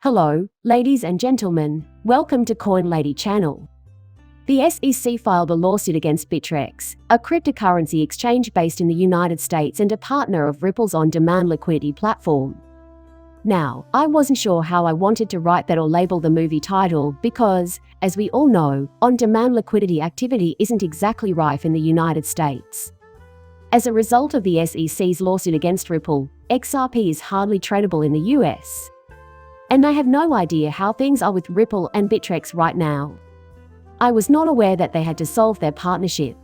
Hello, ladies and gentlemen, welcome to Coin Lady channel. The SEC filed a lawsuit against Bittrex, a cryptocurrency exchange based in the United States and a partner of Ripple's on-demand liquidity platform. Now, I wasn't sure how I wanted to write that or label the movie title because, as we all know, on-demand liquidity activity isn't exactly rife in the United States. As a result of the SEC's lawsuit against Ripple, XRP is hardly tradable in the US. And I have no idea how things are with Ripple and Bittrex right now. I was not aware that they had to solve their partnership.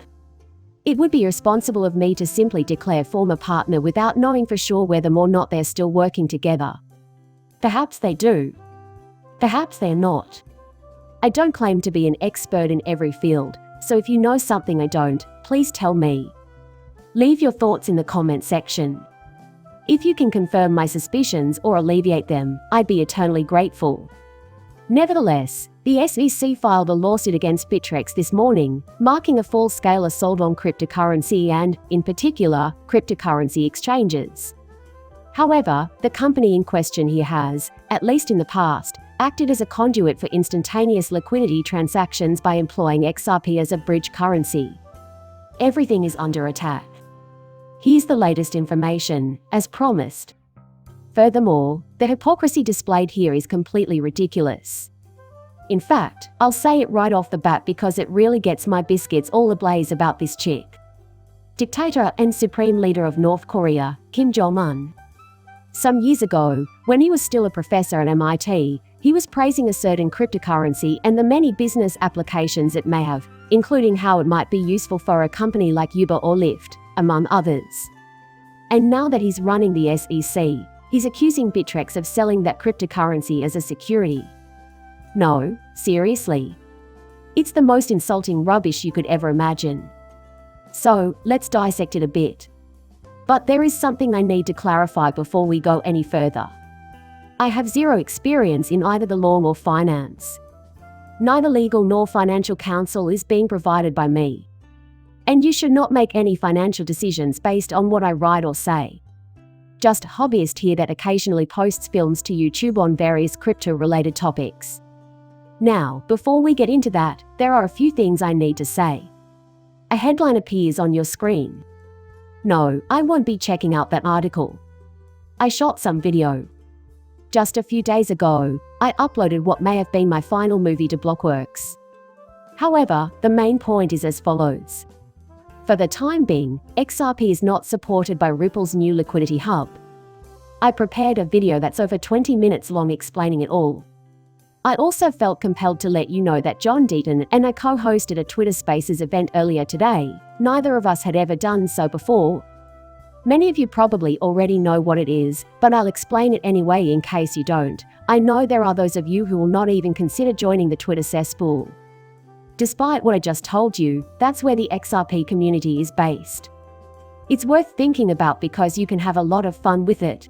It would be irresponsible of me to simply declare former partner without knowing for sure whether or not they're still working together. Perhaps they do. Perhaps they're not. I don't claim to be an expert in every field, so if you know something I don't, please tell me. Leave your thoughts in the comment section. If you can confirm my suspicions or alleviate them, I'd be eternally grateful. Nevertheless, the SEC filed a lawsuit against Bittrex this morning, marking a full-scale assault on cryptocurrency and, in particular, cryptocurrency exchanges. However, the company in question here has, at least in the past, acted as a conduit for instantaneous liquidity transactions by employing XRP as a bridge currency. Everything is under attack. Here's the latest information, as promised. Furthermore, the hypocrisy displayed here is completely ridiculous. In fact, I'll say it right off the bat because it really gets my biscuits all ablaze about this chick. Dictator and supreme leader of North Korea, Kim Jong-un. Some years ago, when he was still a professor at MIT, he was praising a certain cryptocurrency and the many business applications it may have, including how it might be useful for a company like Uber or Lyft, among others. And now that he's running the SEC, he's accusing Bittrex of selling that cryptocurrency as a security. No, seriously. It's the most insulting rubbish you could ever imagine. So, let's dissect it a bit. But there is something I need to clarify before we go any further. I have zero experience in either the law or finance. Neither legal nor financial counsel is being provided by me. And you should not make any financial decisions based on what I write or say. Just a hobbyist here that occasionally posts films to YouTube on various crypto-related topics. Now, before we get into that, there are a few things I need to say. A headline appears on your screen. No, I won't be checking out that article. I shot some video. Just a few days ago, I uploaded what may have been my final movie to Blockworks. However, the main point is as follows. For the time being, XRP is not supported by Ripple's new liquidity hub. I prepared a video that's over 20 minutes long explaining it all. I also felt compelled to let you know that John Deaton and I co-hosted a Twitter Spaces event earlier today. Neither of us had ever done so before. Many of you probably already know what it is, but I'll explain it anyway in case you don't. I know there are those of you who will not even consider joining the Twitter cesspool. Despite what I just told you, that's where the XRP community is based. It's worth thinking about because you can have a lot of fun with it.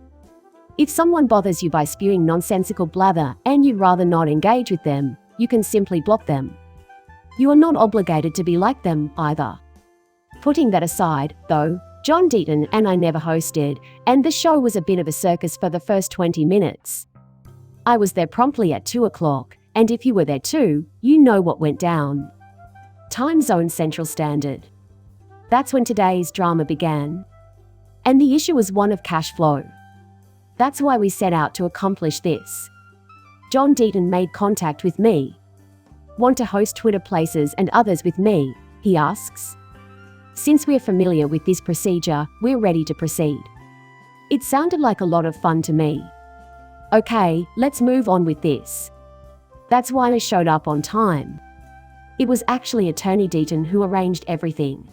If someone bothers you by spewing nonsensical blather and you'd rather not engage with them, you can simply block them. You are not obligated to be like them, either. Putting that aside, though, John Deaton and I never hosted, and the show was a bit of a circus for the first 20 minutes. I was there promptly at 2 o'clock, and if you were there too, you know what went down. Time zone Central Standard. That's when today's drama began. And the issue was one of cash flow. That's why we set out to accomplish this. John Deaton made contact with me. Want to host Twitter Places and others with me, he asks. Since we're familiar with this procedure, we're ready to proceed. It sounded like a lot of fun to me. Okay, let's move on with this. That's why I showed up on time. It was actually Attorney Deaton who arranged everything.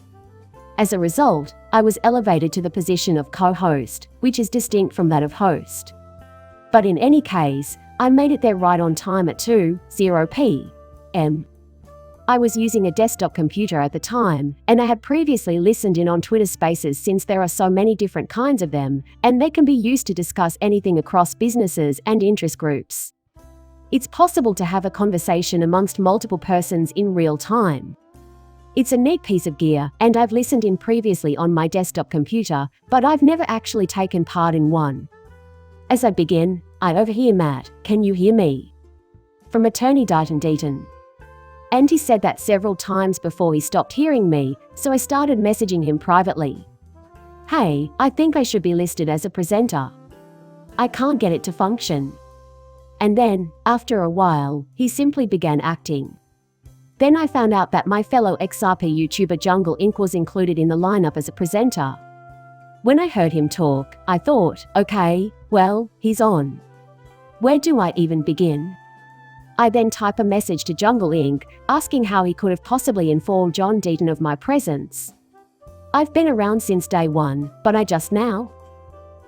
As a result, I was elevated to the position of co-host, which is distinct from that of host. But in any case, I made it there right on time at 2:00 p.m. I was using a desktop computer at the time, and I had previously listened in on Twitter Spaces since there are so many different kinds of them, and they can be used to discuss anything across businesses and interest groups. It's possible to have a conversation amongst multiple persons in real time. It's a neat piece of gear, and I've listened in previously on my desktop computer, but I've never actually taken part in one. As I begin, I overhear Matt, "Can you hear me?" from attorney Dighton Deaton. And he said that several times before he stopped hearing me, so I started messaging him privately. "Hey, I think I should be listed as a presenter. I can't get it to function." And then, after a while, he simply began acting. Then I found out that my fellow XRP YouTuber Jungle Inc. was included in the lineup as a presenter. When I heard him talk, I thought, okay, well, he's on. Where do I even begin? I then type a message to Jungle Inc., asking how he could have possibly informed John Deaton of my presence. I've been around since day one, but I just now?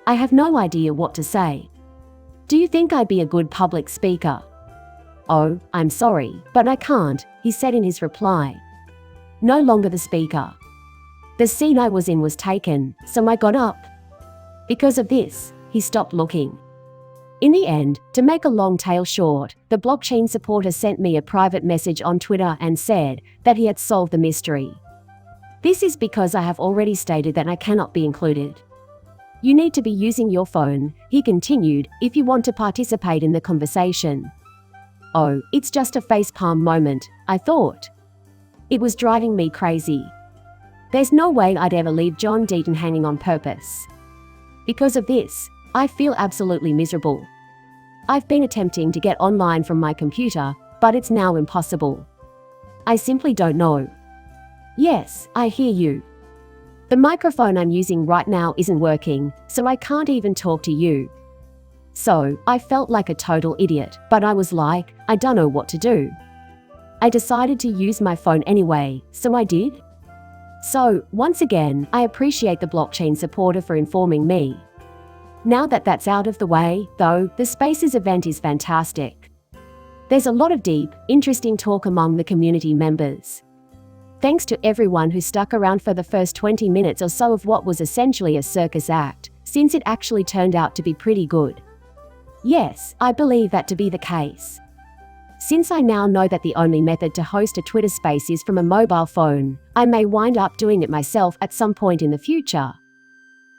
I have no idea what to say. Do you think I'd be a good public speaker? "Oh, I'm sorry, but I can't," he said in his reply. No longer the speaker. The seat I was in was taken, so I got up. Because of this, he stopped looking. In the end, to make a long tale short, the blockchain supporter sent me a private message on Twitter and said that he had solved the mystery. This is because I have already stated that I cannot be included. You need to be using your phone, he continued, if you want to participate in the conversation. Oh, it's just a facepalm moment, I thought. It was driving me crazy. There's no way I'd ever leave John Deaton hanging on purpose. Because of this, I feel absolutely miserable. I've been attempting to get online from my computer, but it's now impossible. I simply don't know. Yes, I hear you. The microphone I'm using right now isn't working, so I can't even talk to you. So, I felt like a total idiot, but I was like, I don't know what to do. I decided to use my phone anyway, so I did. So, once again, I appreciate the blockchain supporter for informing me. Now that that's out of the way, though, the Spaces event is fantastic. There's a lot of deep, interesting talk among the community members. Thanks to everyone who stuck around for the first 20 minutes or so of what was essentially a circus act, since it actually turned out to be pretty good. Yes, I believe that to be the case. Since I now know that the only method to host a Twitter space is from a mobile phone, I may wind up doing it myself at some point in the future.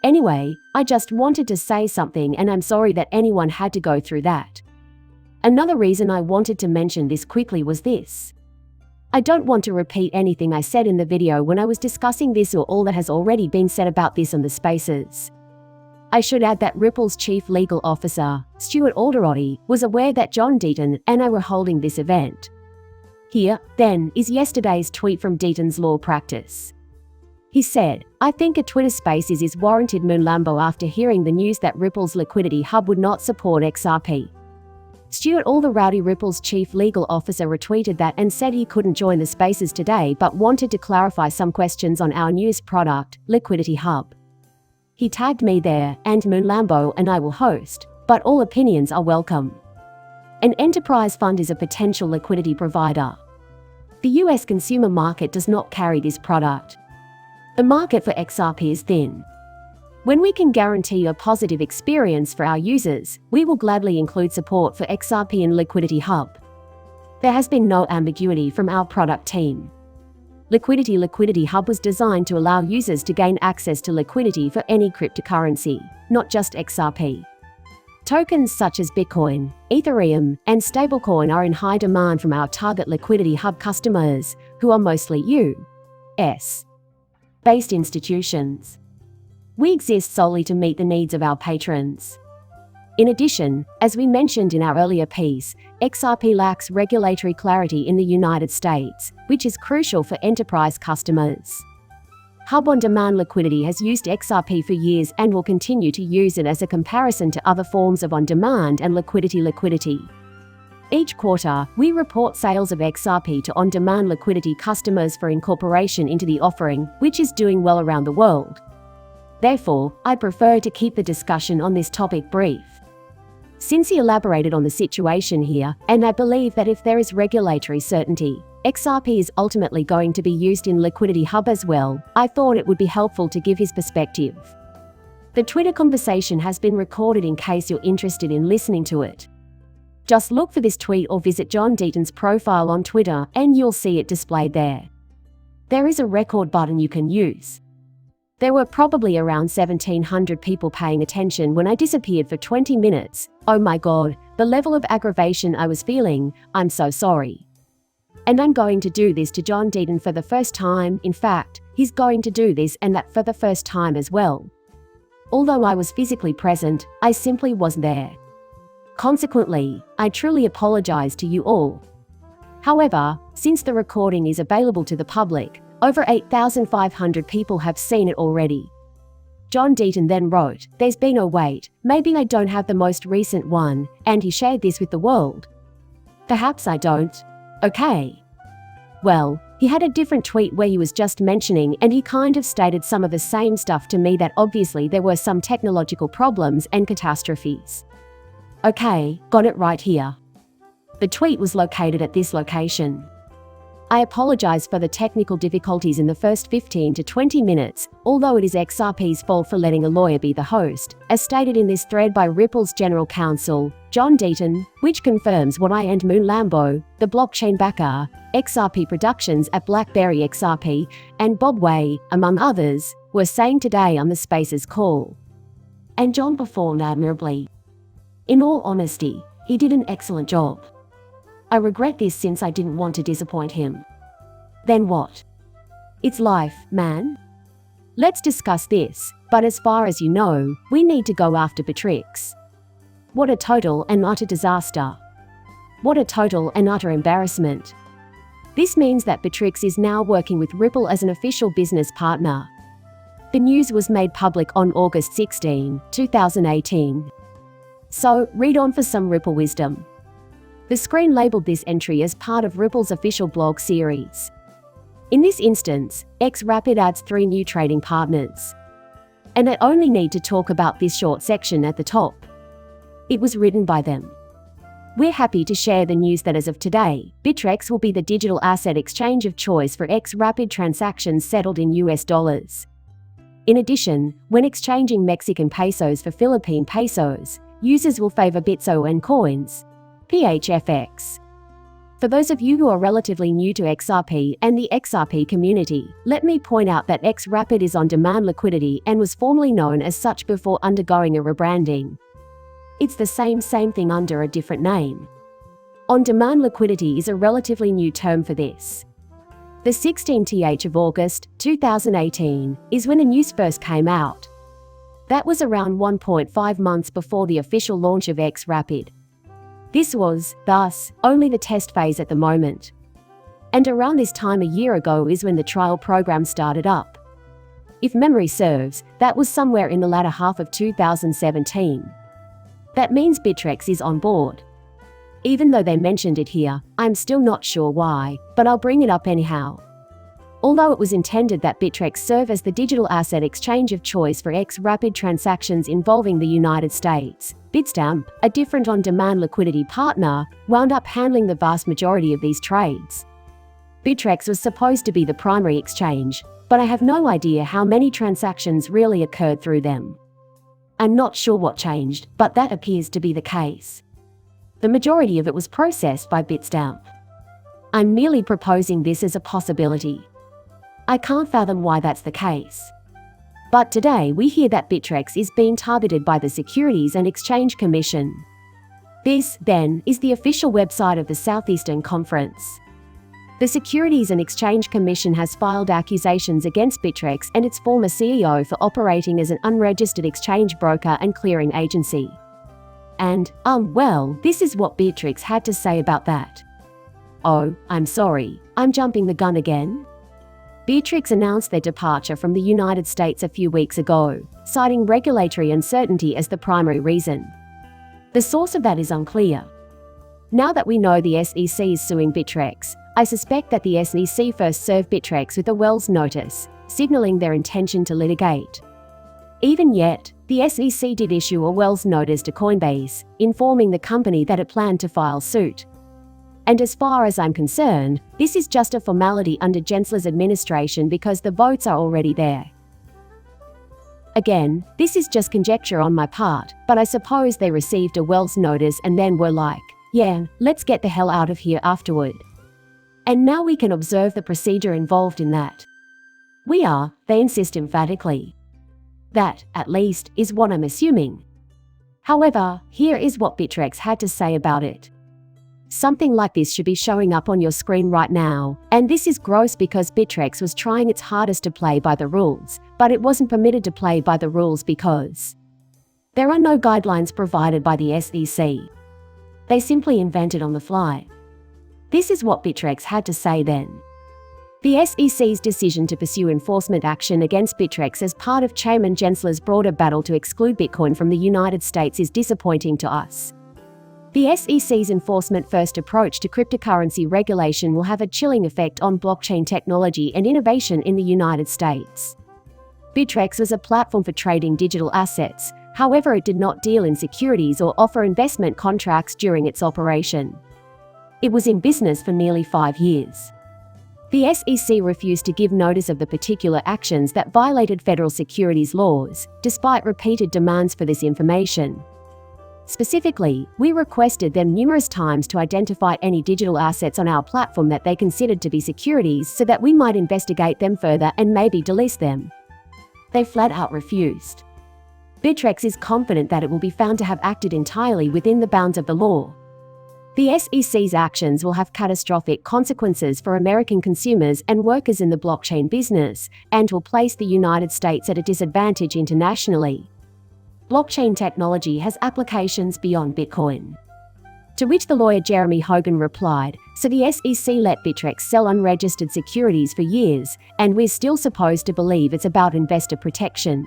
Anyway, I just wanted to say something, and I'm sorry that anyone had to go through that. Another reason I wanted to mention this quickly was this. I don't want to repeat anything I said in the video when I was discussing this or all that has already been said about this on the Spaces. I should add that Ripple's chief legal officer, Stuart Alderoty, was aware that John Deaton and I were holding this event. Here, then, is yesterday's tweet from Deaton's law practice. He said, "I think a Twitter Spaces is warranted Moonlambo after hearing the news that Ripple's liquidity hub would not support XRP." Stuart Alderoty, Ripple's chief legal officer, retweeted that and said he couldn't join the Spaces today but wanted to clarify some questions on our newest product, Liquidity Hub. He tagged me there, and Moonlambo and I will host, but all opinions are welcome. An enterprise fund is a potential liquidity provider. The US consumer market does not carry this product. The market for XRP is thin. When we can guarantee a positive experience for our users, we will gladly include support for XRP in Liquidity Hub. There has been no ambiguity from our product team. Liquidity Hub was designed to allow users to gain access to liquidity for any cryptocurrency, not just XRP. Tokens such as Bitcoin, Ethereum, and stablecoin are in high demand from our target Liquidity Hub customers, who are mostly US-based institutions. We exist solely to meet the needs of our patrons. In addition, as we mentioned in our earlier piece, XRP lacks regulatory clarity in the United States, which is crucial for enterprise customers. Hub On Demand Liquidity has used XRP for years and will continue to use it as a comparison to other forms of on-demand and liquidity. Each quarter, we report sales of XRP to on-demand liquidity customers for incorporation into the offering, which is doing well around the world. Therefore, I prefer to keep the discussion on this topic brief. Since he elaborated on the situation here, and I believe that if there is regulatory certainty, XRP is ultimately going to be used in Liquidity Hub as well, I thought it would be helpful to give his perspective. The Twitter conversation has been recorded in case you're interested in listening to it. Just look for this tweet or visit John Deaton's profile on Twitter and you'll see it displayed there. There is a record button you can use. There were probably around 1,700 people paying attention when I disappeared for 20 minutes. Oh my god, the level of aggravation I was feeling, I'm so sorry. And I'm going to do this to John Deaton for the first time. In fact, he's going to do this and that for the first time as well. Although I was physically present, I simply wasn't there. Consequently, I truly apologize to you all. However, since the recording is available to the public, over 8,500 people have seen it already. John Deaton then wrote, "There's been a wait, maybe I don't have the most recent one, and he shared this with the world. Perhaps I don't. Okay. Well, he had a different tweet where he was just mentioning and he kind of stated some of the same stuff to me, that obviously there were some technological problems and catastrophes. Okay, got it right here. The tweet was located at this location. I apologize for the technical difficulties in the first 15 to 20 minutes, although it is XRP's fault for letting a lawyer be the host, as stated in this thread by Ripple's General Counsel, John Deaton, which confirms what I and Moon Lambo, the blockchain backer, XRP Productions at BlackBerry XRP, and Bob Way, among others, were saying today on the Spaces call. And John performed admirably. In all honesty, he did an excellent job. I regret this since I didn't want to disappoint him. Then what? It's life, man. Let's discuss this, but as far as you know, we need to go after Bittrex. What a total and utter disaster. What a total and utter embarrassment. This means that Bittrex is now working with Ripple as an official business partner. The news was made public on August 16, 2018. So, read on for some Ripple wisdom. The screen labeled this entry as part of Ripple's official blog series. In this instance, XRapid adds 3 new trading partners. And I only need to talk about this short section at the top. It was written by them. We're happy to share the news that as of today, Bittrex will be the digital asset exchange of choice for XRapid transactions settled in US dollars. In addition, when exchanging Mexican pesos for Philippine pesos, users will favor Bitso and Coins, PHFX. For those of you who are relatively new to XRP and the XRP community, let me point out that XRapid is on-demand liquidity and was formerly known as such before undergoing a rebranding. It's the same thing under a different name. On-demand liquidity is a relatively new term for this. The 16th of August, 2018, is when the news first came out. That was around 1.5 months before the official launch of XRapid. This was, thus, only the test phase at the moment. And around this time a year ago is when the trial program started up. If memory serves, that was somewhere in the latter half of 2017. That means Bittrex is on board. Even though they mentioned it here, I'm still not sure why, but I'll bring it up anyhow. Although it was intended that Bittrex serve as the digital asset exchange of choice for XRapid transactions involving the United States, Bitstamp, a different on-demand liquidity partner, wound up handling the vast majority of these trades. Bittrex was supposed to be the primary exchange, but I have no idea how many transactions really occurred through them. I'm not sure what changed, but that appears to be the case. The majority of it was processed by Bitstamp. I'm merely proposing this as a possibility. I can't fathom why that's the case. But today we hear that Bittrex is being targeted by the Securities and Exchange Commission. This, then, is the official website of the Southeastern Conference. The Securities and Exchange Commission has filed accusations against Bittrex and its former CEO for operating as an unregistered exchange broker and clearing agency. And, well, this is what Bittrex had to say about that. Oh, I'm sorry, I'm jumping the gun again. Bittrex announced their departure from the United States a few weeks ago, citing regulatory uncertainty as the primary reason. The source of that is unclear. Now that we know the SEC is suing Bittrex, I suspect that the SEC first served Bittrex with a Wells notice, signaling their intention to litigate. Even yet, the SEC did issue a Wells notice to Coinbase, informing the company that it planned to file suit. And as far as I'm concerned, this is just a formality under Gensler's administration because the votes are already there. Again, this is just conjecture on my part, but I suppose they received a Wells notice and then were like, yeah, let's get the hell out of here afterward. And now we can observe the procedure involved in that. We are, they insist emphatically. That, at least, is what I'm assuming. However, here is what Bittrex had to say about it. Something like this should be showing up on your screen right now, and this is gross because Bittrex was trying its hardest to play by the rules, but it wasn't permitted to play by the rules because there are no guidelines provided by the SEC. They simply invented on the fly. This is what Bittrex had to say then. The SEC's decision to pursue enforcement action against Bittrex as part of Chairman Gensler's broader battle to exclude Bitcoin from the United States is disappointing to us. The SEC's enforcement-first approach to cryptocurrency regulation will have a chilling effect on blockchain technology and innovation in the United States. Bittrex was a platform for trading digital assets, however it did not deal in securities or offer investment contracts during its operation. It was in business for nearly 5 years. The SEC refused to give notice of the particular actions that violated federal securities laws, despite repeated demands for this information. Specifically, we requested them numerous times to identify any digital assets on our platform that they considered to be securities so that we might investigate them further and maybe delist them. They flat out refused. Bittrex is confident that it will be found to have acted entirely within the bounds of the law. The SEC's actions will have catastrophic consequences for American consumers and workers in the blockchain business, and will place the United States at a disadvantage internationally. Blockchain technology has applications beyond Bitcoin. To which the lawyer Jeremy Hogan replied, so the SEC let Bittrex sell unregistered securities for years, and we're still supposed to believe it's about investor protection.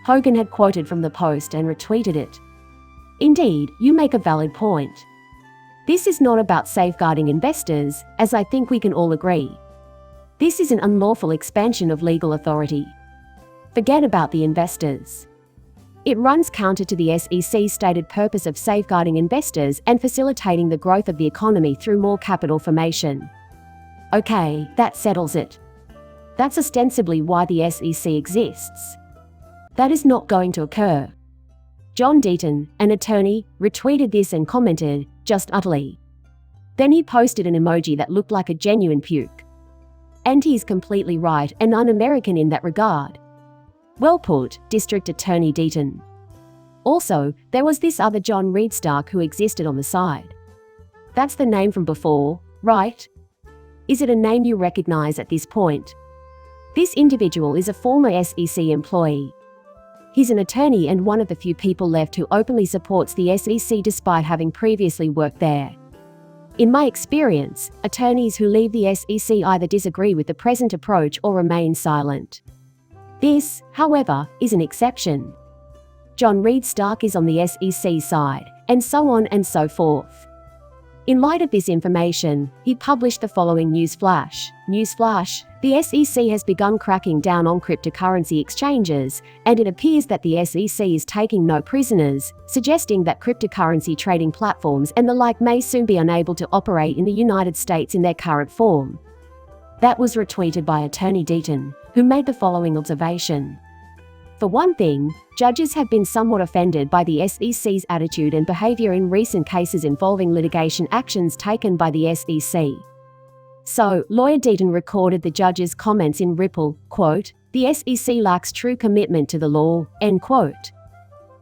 Hogan had quoted from the Post and retweeted it. Indeed, you make a valid point. This is not about safeguarding investors, as I think we can all agree. This is an unlawful expansion of legal authority. Forget about the investors. It runs counter to the SEC's stated purpose of safeguarding investors and facilitating the growth of the economy through more capital formation. Okay, that settles it. That's ostensibly why the SEC exists. That is not going to occur. John Deaton, an attorney, retweeted this and commented, just utterly. Then he posted an emoji that looked like a genuine puke. And he's completely right and un-American in that regard. Well put, District Attorney Deaton. Also, there was this other John Reed Stark who existed on the side. That's the name from before, right? Is it a name you recognize at this point? This individual is a former SEC employee. He's an attorney and one of the few people left who openly supports the SEC despite having previously worked there. In my experience, attorneys who leave the SEC either disagree with the present approach or remain silent. This, however, is an exception. John Reed Stark is on the SEC side, and so on and so forth. In light of this information, he published the following newsflash. Newsflash, the SEC has begun cracking down on cryptocurrency exchanges, and it appears that the SEC is taking no prisoners, suggesting that cryptocurrency trading platforms and the like may soon be unable to operate in the United States in their current form. That was retweeted by Attorney Deaton, who made the following observation. For one thing, judges have been somewhat offended by the SEC's attitude and behavior in recent cases involving litigation actions taken by the SEC. So, lawyer Deaton recorded the judge's comments in Ripple, quote, "The SEC lacks true commitment to the law," end quote.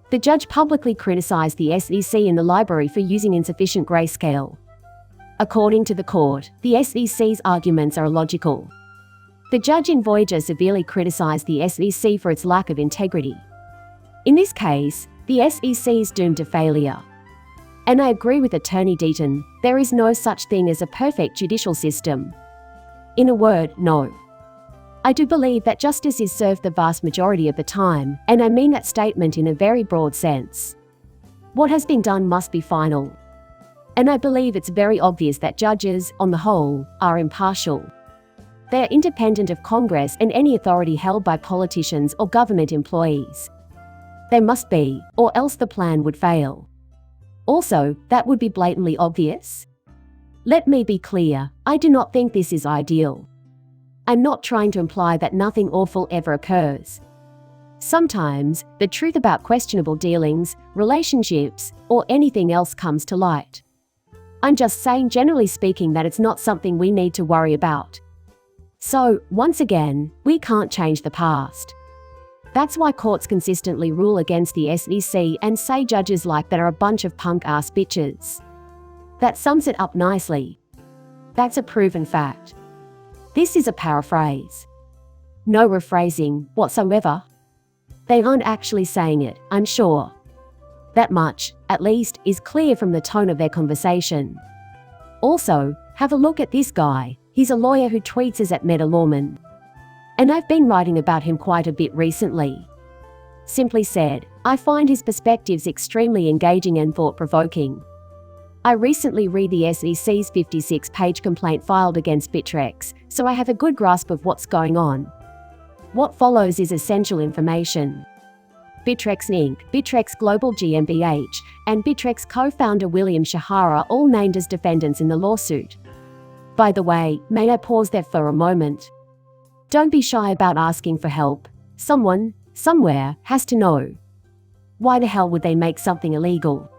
The judge publicly criticized the SEC in the library for using insufficient grayscale. According to the court, the SEC's arguments are illogical. The judge in Voyager severely criticized the SEC for its lack of integrity. In this case, the SEC is doomed to failure. And I agree with Attorney Deaton, there is no such thing as a perfect judicial system. In a word, no. I do believe that justice is served the vast majority of the time, and I mean that statement in a very broad sense. What has been done must be final. And I believe it's very obvious that judges, on the whole, are impartial. They are independent of Congress and any authority held by politicians or government employees. They must be, or else the plan would fail. Also, that would be blatantly obvious. Let me be clear, I do not think this is ideal. I'm not trying to imply that nothing awful ever occurs. Sometimes, the truth about questionable dealings, relationships, or anything else comes to light. I'm just saying generally speaking that it's not something we need to worry about. So, once again, we can't change the past. That's why courts consistently rule against the SEC and say judges like that are a bunch of punk-ass bitches. That sums it up nicely. That's a proven fact. This is a paraphrase. No rephrasing whatsoever. They aren't actually saying it, I'm sure. That much, at least, is clear from the tone of their conversation. Also, have a look at this guy. He's a lawyer who tweets as @MetaLawman. And I've been writing about him quite a bit recently. Simply said, I find his perspectives extremely engaging and thought-provoking. I recently read the SEC's 56-page complaint filed against Bittrex, so I have a good grasp of what's going on. What follows is essential information. Bittrex Inc., Bittrex Global GmbH, and Bittrex co-founder William Shahara all named as defendants in the lawsuit. By the way, may I pause there for a moment? Don't be shy about asking for help. Someone, somewhere, has to know. Why the hell would they make something illegal?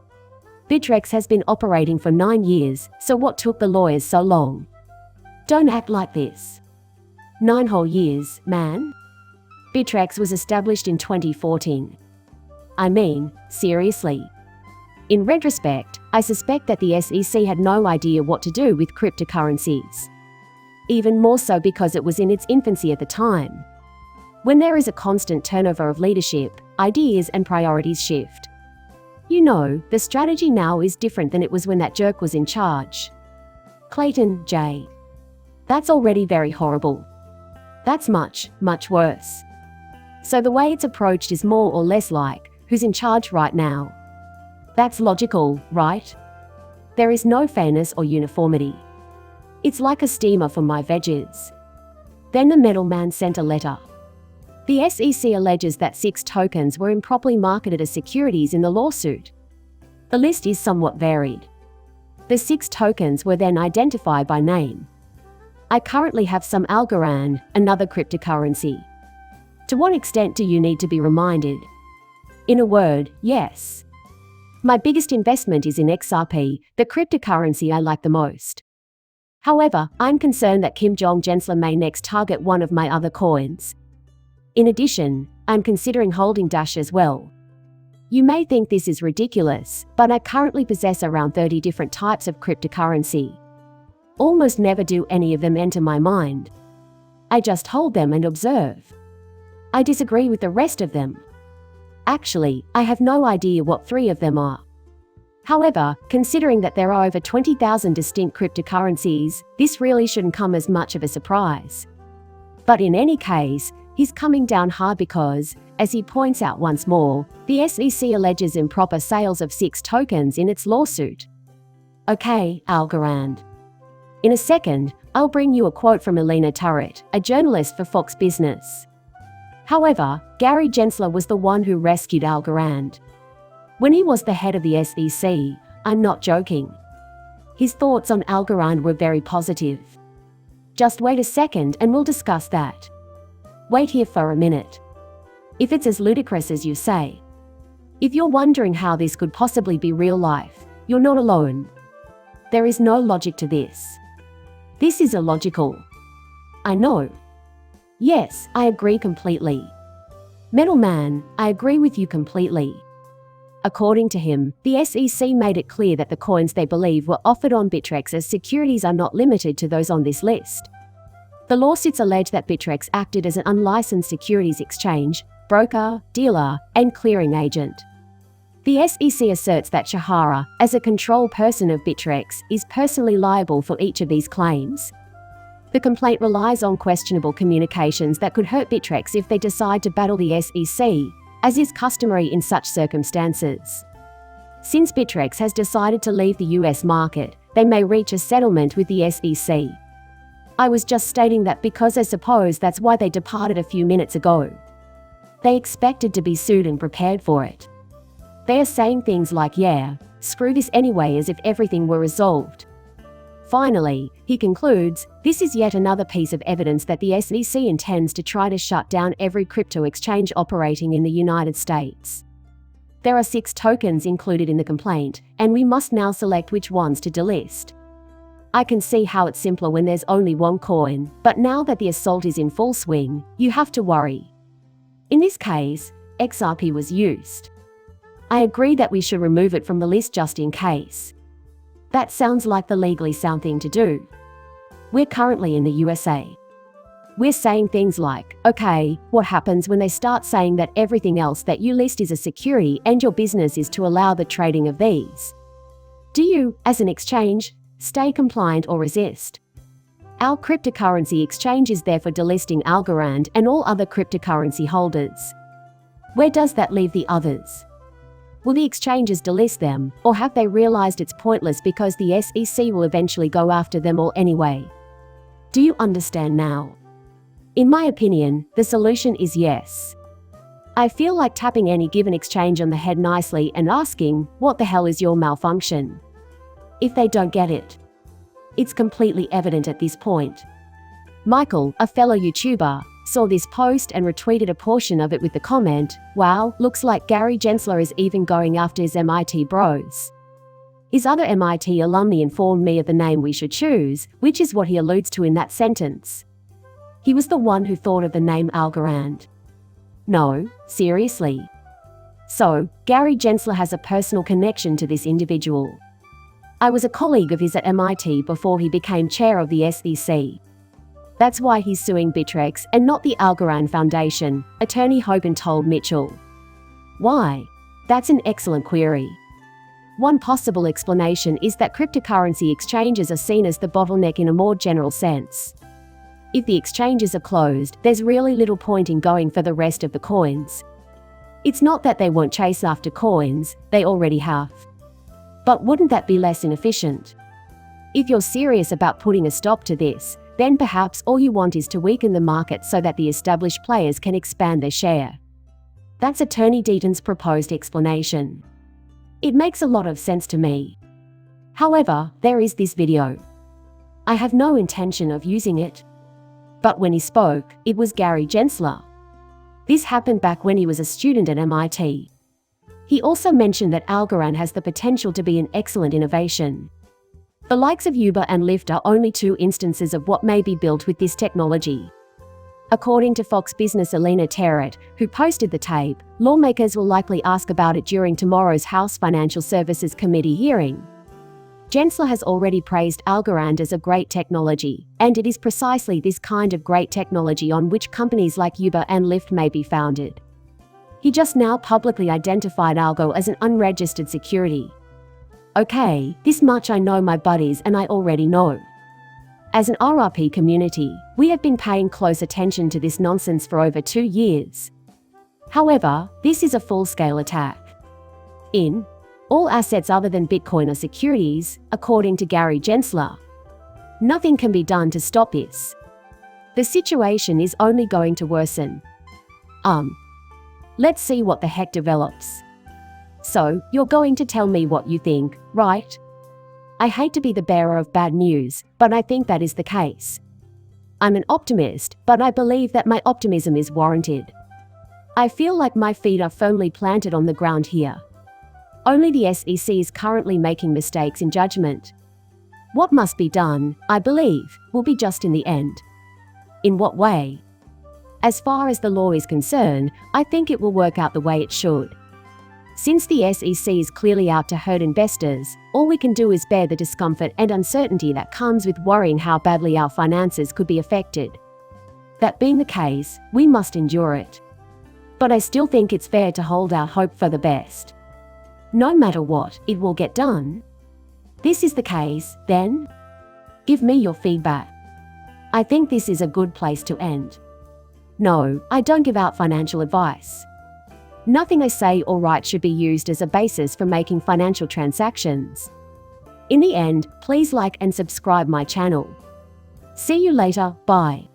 Bittrex has been operating for 9 years, so what took the lawyers so long? Don't act like this. 9 whole years, man. Bittrex was established in 2014. I mean, seriously. In retrospect, I suspect that the SEC had no idea what to do with cryptocurrencies. Even more so because it was in its infancy at the time. When there is a constant turnover of leadership, ideas and priorities shift. You know, the strategy now is different than it was when that jerk was in charge. Clayton J. That's already very horrible. That's much, much worse. So the way it's approached is more or less like, who's in charge right now? That's logical, right? There is no fairness or uniformity. It's like a steamer for my veggies. Then the metal man sent a letter. The SEC alleges that 6 tokens were improperly marketed as securities in the lawsuit. The list is somewhat varied. The 6 tokens were then identified by name. I currently have some Algorand, another cryptocurrency. To what extent do you need to be reminded? In a word, yes. My biggest investment is in XRP, the cryptocurrency I like the most. However, I'm concerned that Kim Jong-Gensler may next target one of my other coins. In addition, I'm considering holding Dash as well. You may think this is ridiculous, but I currently possess around 30 different types of cryptocurrency. Almost never do any of them enter my mind. I just hold them and observe. I disagree with the rest of them. Actually, I have no idea what 3 of them are. However, considering that there are over 20,000 distinct cryptocurrencies, this really shouldn't come as much of a surprise. But in any case, he's coming down hard because, as he points out once more, the SEC alleges improper sales of 6 tokens in its lawsuit. Okay, Algorand. In a second, I'll bring you a quote from Elena Turret, a journalist for Fox Business. However, Gary Gensler was the one who rescued Algorand. When he was the head of the SEC, I'm not joking. His thoughts on Algorand were very positive. Just wait a second and we'll discuss that. Wait here for a minute. If it's as ludicrous as you say. If you're wondering how this could possibly be real life, you're not alone. There is no logic to this. This is illogical. I know. Yes, I agree completely. Metal Man, I agree with you completely. According to him, the SEC made it clear that the coins they believe were offered on Bittrex as securities are not limited to those on this list. The lawsuits allege that Bittrex acted as an unlicensed securities exchange, broker, dealer, and clearing agent. The SEC asserts that Shahara, as a control person of Bittrex, is personally liable for each of these claims. The complaint relies on questionable communications that could hurt Bittrex if they decide to battle the SEC, as is customary in such circumstances. Since Bittrex has decided to leave the US market, they may reach a settlement with the SEC. I was just stating that because I suppose that's why they departed a few minutes ago. They expected to be sued and prepared for it. They are saying things like, yeah, screw this anyway, as if everything were resolved. Finally, he concludes, this is yet another piece of evidence that the SEC intends to try to shut down every crypto exchange operating in the United States. There are 6 tokens included in the complaint, and we must now select which ones to delist. I can see how it's simpler when there's only one coin, but now that the assault is in full swing, you have to worry. In this case, XRP was used. I agree that we should remove it from the list just in case. That sounds like the legally sound thing to do. We're currently in the USA. We're saying things like, okay, what happens when they start saying that everything else that you list is a security and your business is to allow the trading of these? Do you, as an exchange, stay compliant or resist? Our cryptocurrency exchange is there for delisting Algorand and all other cryptocurrency holders. Where does that leave the others? Will the exchanges delist them, or have they realized it's pointless because the SEC will eventually go after them all anyway? Do you understand now? In my opinion, the solution is yes. I feel like tapping any given exchange on the head nicely and asking, what the hell is your malfunction? If they don't get it. It's completely evident at this point. Michael, a fellow YouTuber, saw this post and retweeted a portion of it with the comment, wow, looks like Gary Gensler is even going after his MIT bros. His other MIT alumni informed me of the name we should choose, which is what he alludes to in that sentence. He was the one who thought of the name Algorand. No, seriously. So, Gary Gensler has a personal connection to this individual. I was a colleague of his at MIT before he became chair of the SEC. That's why he's suing Bittrex and not the Algorand Foundation, attorney Hogan told Mitchell. Why? That's an excellent query. One possible explanation is that cryptocurrency exchanges are seen as the bottleneck in a more general sense. If the exchanges are closed, there's really little point in going for the rest of the coins. It's not that they won't chase after coins, they already have. But wouldn't that be less inefficient? If you're serious about putting a stop to this, then perhaps all you want is to weaken the market so that the established players can expand their share. That's Attorney Deaton's proposed explanation. It makes a lot of sense to me. However, there is this video. I have no intention of using it. But when he spoke, it was Gary Gensler. This happened back when he was a student at MIT. He also mentioned that Algorand has the potential to be an excellent innovation. The likes of Uber and Lyft are only two instances of what may be built with this technology. According to Fox Business' Alina Terrett, who posted the tape, lawmakers will likely ask about it during tomorrow's House Financial Services Committee hearing. Gensler has already praised Algorand as a great technology, and it is precisely this kind of great technology on which companies like Uber and Lyft may be founded. He just now publicly identified Algo as an unregistered security. Okay, this much I know my buddies and I already know. As an RRP community, we have been paying close attention to this nonsense for over 2 years. However, this is a full-scale attack. All assets other than Bitcoin are securities, according to Gary Gensler. Nothing can be done to stop this. The situation is only going to worsen. Let's see what the heck develops. So, you're going to tell me what you think, right? I hate to be the bearer of bad news, but I think that is the case. I'm an optimist, but I believe that my optimism is warranted. I feel like my feet are firmly planted on the ground here. Only the SEC is currently making mistakes in judgment. What must be done, I believe, will be just in the end. In what way? As far as the law is concerned, I think it will work out the way it should. Since the SEC is clearly out to hurt investors, all we can do is bear the discomfort and uncertainty that comes with worrying how badly our finances could be affected. That being the case, we must endure it. But I still think it's fair to hold out hope for the best. No matter what, it will get done. This is the case, then? Give me your feedback. I think this is a good place to end. No, I don't give out financial advice. Nothing I say or write should be used as a basis for making financial transactions. In the end, please like and subscribe my channel. See you later, bye.